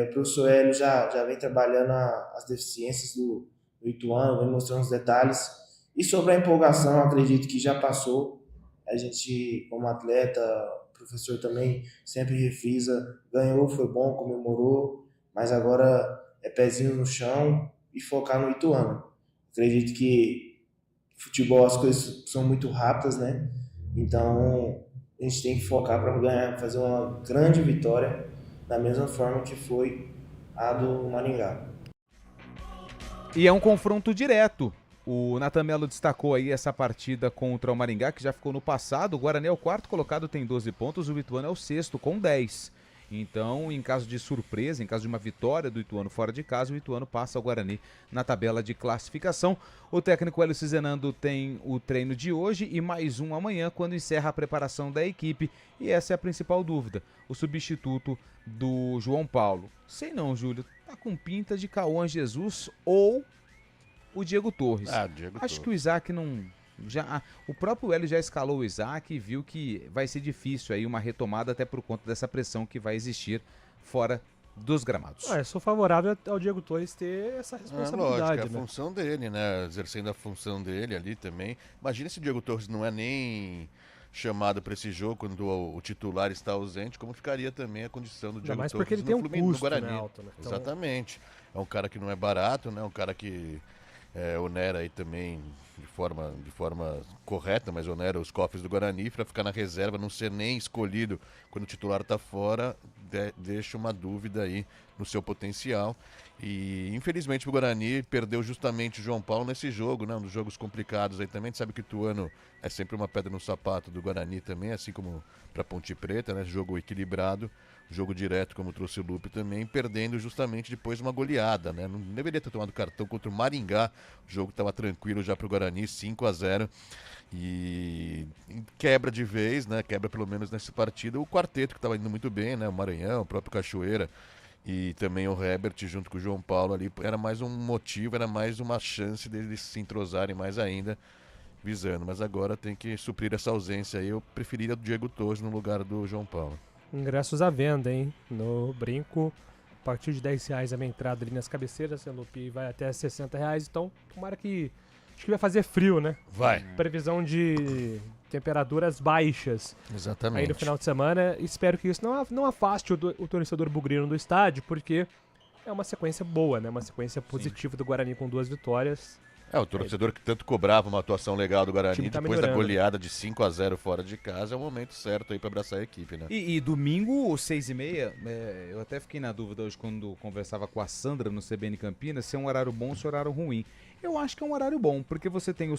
O professor Hélio já vem trabalhando as deficiências do Ituano, vem mostrando os detalhes. E sobre a empolgação, acredito que já passou. A gente, como atleta, o professor também sempre refrisa, ganhou, foi bom, comemorou, mas agora é pezinho no chão e focar no Ituano. Acredito que futebol, as coisas são muito rápidas, né? Então, a gente tem que focar para ganhar, fazer uma grande vitória, da mesma forma que foi a do Maringá. E é um confronto direto. O Natan Melo destacou aí essa partida contra o Maringá, que já ficou no passado. O Guarani é o quarto colocado, tem 12 pontos, o Ituano é o sexto, com 10. Então, em caso de surpresa, em caso de uma vitória do Ituano fora de casa, o Ituano passa ao Guarani na tabela de classificação. O técnico Hélio Cizenando tem o treino de hoje e mais um amanhã, quando encerra a preparação da equipe. E essa é a principal dúvida, o substituto do João Paulo. Sei não, Júlio, tá com pinta de Cauã Jesus ou o Diego Torres. Acho que o Isaac não... o próprio Hélio já escalou o Isaac e viu que vai ser difícil aí uma retomada, até por conta dessa pressão que vai existir fora dos gramados. Sou favorável ao Diego Torres ter essa responsabilidade. Lógico, é a função dele, né? Exercendo a função dele ali também. Imagina se o Diego Torres não é nem chamado para esse jogo quando o titular está ausente, como ficaria também a condição do Diego Torres porque ele tem um custo, Guarani. Alto, né? Então... Exatamente. É um cara que não é barato, né? Um cara que onera aí também de forma correta, mas onera os cofres do Guarani para ficar na reserva, não ser nem escolhido quando o titular está fora, deixa uma dúvida aí no seu potencial. E infelizmente o Guarani perdeu justamente o João Paulo nesse jogo, né? Um dos jogos complicados aí também. A gente sabe que o Ituano é sempre uma pedra no sapato do Guarani também, assim como para Ponte Preta, né? Jogo equilibrado. Jogo direto, como trouxe o Lupe também, perdendo justamente depois uma goleada, né? Não deveria ter tomado cartão contra o Maringá. O jogo estava tranquilo já para o Guarani, 5-0. E quebra de vez, né? Quebra pelo menos nessa partida o quarteto que estava indo muito bem, né? O Maranhão, o próprio Cachoeira e também o Herbert junto com o João Paulo ali. Era mais um motivo, era mais uma chance deles se entrosarem mais ainda, visando. Mas agora tem que suprir essa ausência aí. Eu preferiria o Diego Torres no lugar do João Paulo. Ingressos à venda, hein? No Brinco, a partir de R$10 a minha entrada ali nas cabeceiras, Lupe, vai até R$60. Então, tomara que... Acho que vai fazer frio, né? Vai. Previsão de temperaturas baixas. Exatamente. Aí no final de semana, espero que isso não afaste o torcedor bugrino do estádio, porque é uma sequência boa, né? Uma sequência positiva do Guarani com 2 vitórias. O torcedor que tanto cobrava uma atuação legal do Guarani depois da goleada de 5-0 fora de casa, é o momento certo aí para abraçar a equipe, né? E domingo, 6h30, eu até fiquei na dúvida hoje quando conversava com a Sandra no CBN Campinas, se é um horário bom ou se é um horário ruim. Eu acho que é um horário bom, porque você tem,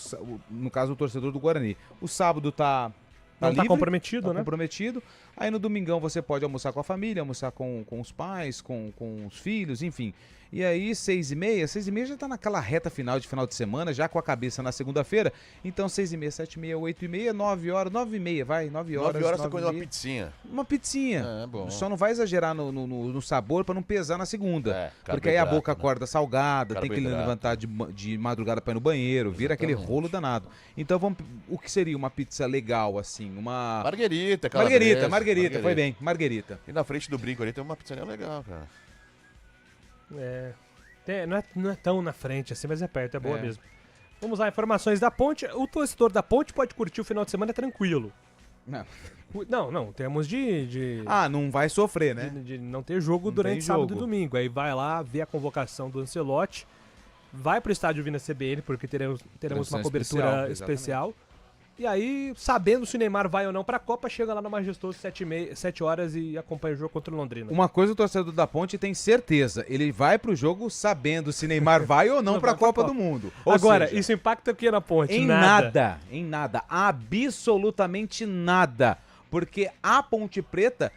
no caso, o torcedor do Guarani. O sábado tá Não tá livre, comprometido, né? comprometido. Aí no domingão você pode almoçar com a família, almoçar com os pais, com os filhos, enfim. E aí 6h30, 6h30 já tá naquela reta final de semana, já com a cabeça na segunda-feira. Então 6h30, 7h30, 8h30, 9 horas, 9h30, vai, 9 horas. 9 horas você come uma pizzinha. Uma pizzinha. É bom. Só não vai exagerar no sabor pra não pesar na segunda. Porque aí a boca acorda salgada, tem que levantar de madrugada pra ir no banheiro, vira aquele rolo danado. Então o que seria uma pizza legal, assim? Uma... Marguerita, Marguerita, foi bem, Marguerita. E na frente do Brinco ali tem uma pizzaria legal, cara. Não é tão na frente assim, mas é perto, é boa mesmo. Vamos lá, informações da Ponte. O torcedor da Ponte pode curtir o final de semana tranquilo. Não, temos de... não vai sofrer, né? De não ter jogo durante sábado e domingo. Aí vai lá, vê a convocação do Ancelotti, vai pro estádio Vina CBN, porque teremos uma cobertura especial. E aí, sabendo se o Neymar vai ou não pra Copa, chega lá no Majestoso 7 horas e acompanha o jogo contra o Londrina. Uma coisa o torcedor da Ponte tem certeza, ele vai pro jogo sabendo se Neymar vai ou não pra Copa do Mundo. Agora, isso impacta o que na Ponte? Em nada, absolutamente nada. Porque a Ponte Preta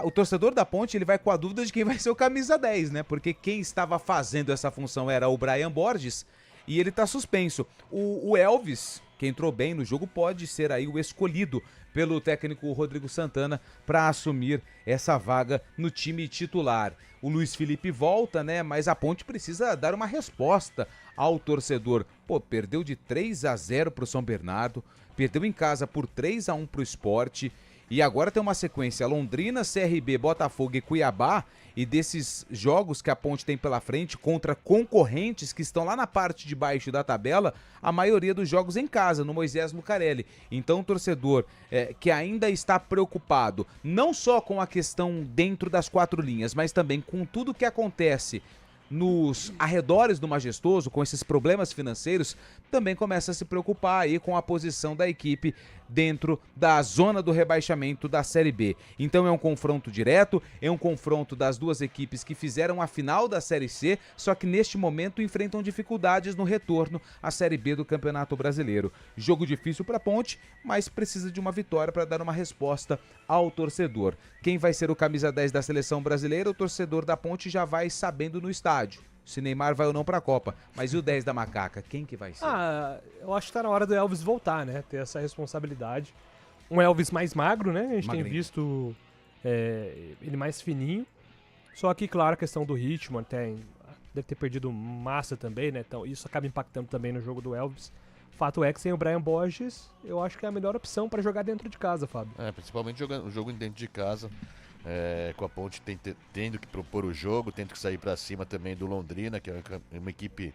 o torcedor da Ponte, ele vai com a dúvida de quem vai ser o camisa 10, né? Porque quem estava fazendo essa função era o Brian Borges e ele tá suspenso. O Elvis, que entrou bem no jogo, pode ser aí o escolhido pelo técnico Rodrigo Santana para assumir essa vaga no time titular. O Luiz Felipe volta, né? Mas a Ponte precisa dar uma resposta ao torcedor. Perdeu de 3-0 pro São Bernardo, perdeu em casa por 3-1 pro Sport. E agora tem uma sequência: Londrina, CRB, Botafogo e Cuiabá. E desses jogos que a Ponte tem pela frente contra concorrentes que estão lá na parte de baixo da tabela, a maioria dos jogos em casa, no Moisés Lucarelli. Então o torcedor que ainda está preocupado, não só com a questão dentro das 4 linhas, mas também com tudo que acontece nos arredores do Majestoso, com esses problemas financeiros, também começa a se preocupar aí com a posição da equipe dentro da zona do rebaixamento da Série B. Então é um confronto direto, é um confronto das duas equipes que fizeram a final da Série C, só que neste momento enfrentam dificuldades no retorno à Série B do Campeonato Brasileiro. Jogo difícil para a Ponte, mas precisa de uma vitória para dar uma resposta ao torcedor. Quem vai ser o camisa 10 da seleção brasileira, o torcedor da Ponte já vai sabendo no estádio. Se Neymar vai ou não pra Copa. Mas e o 10 da Macaca? Quem que vai ser? Eu acho que tá na hora do Elvis voltar, né? Ter essa responsabilidade. Um Elvis mais magro, né? A gente tem visto ele mais fininho. Só que, claro, a questão do ritmo, deve ter perdido massa também, né? Então isso acaba impactando também no jogo do Elvis. Fato é que sem o Brian Borges, eu acho que é a melhor opção pra jogar dentro de casa, Fábio. Principalmente jogando o jogo dentro de casa. Com a Ponte tendo que propor o jogo, tendo que sair para cima também do Londrina, que é uma equipe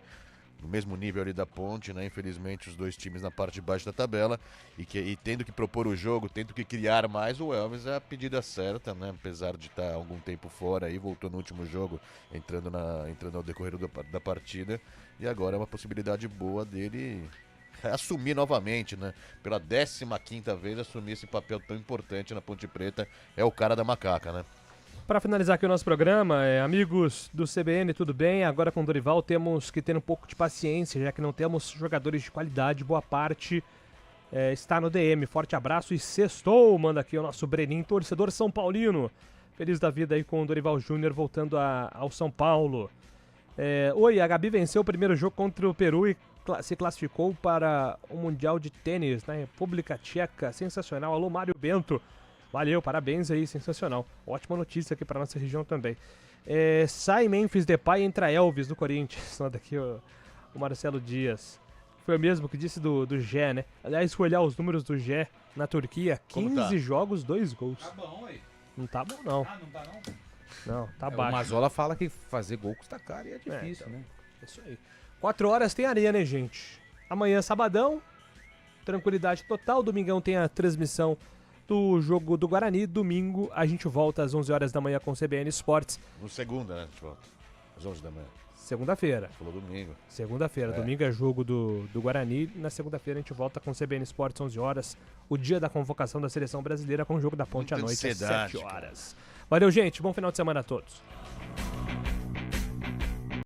no mesmo nível ali da Ponte, né? Infelizmente os dois times na parte de baixo da tabela e tendo que propor o jogo, tendo que criar mais, o Elvis é a pedida certa, né? Apesar de estar algum tempo fora aí, voltou no último jogo, entrando ao decorrer da partida, e agora é uma possibilidade boa dele assumir novamente, né? Pela 15ª vez assumir esse papel tão importante na Ponte Preta, é o cara da Macaca, né? Para finalizar aqui o nosso programa, amigos do CBN, tudo bem? Agora com o Dorival temos que ter um pouco de paciência, já que não temos jogadores de qualidade, boa parte está no DM. Forte abraço e sextou, manda aqui o nosso Breninho, torcedor São Paulino. Feliz da vida aí com o Dorival Júnior voltando ao São Paulo. Oi, a Gabi venceu o primeiro jogo contra o Peru e se classificou para o Mundial de Tênis na República Tcheca. Sensacional. Alô, Mário Bento. Valeu, parabéns aí, sensacional. Ótima notícia aqui para nossa região também. Sai Memphis Depay, entra Elvis do Corinthians. Manda aqui o Marcelo Dias. Foi o mesmo que disse do Gé, né? Aliás, se olhar os números do Gé na Turquia, 15 jogos, 2 gols. Tá bom, aí. Não tá bom, não. Não tá não? Não, tá baixo. O Mazola fala que fazer gol custa caro e é difícil, então, né? É isso aí. 4 horas tem areia, né, gente? Amanhã, sabadão, tranquilidade total. Domingão tem a transmissão do jogo do Guarani. Domingo a gente volta às 11 horas da manhã com o CBN Esportes. No segunda, né? A gente volta às 11 da manhã. Segunda-feira. Falou domingo. Segunda-feira. Domingo é jogo do Guarani. Na segunda-feira a gente volta com o CBN Esportes, 11 horas. O dia da convocação da Seleção Brasileira com o jogo da Ponte à noite às 7 horas. Valeu, gente. Bom final de semana a todos.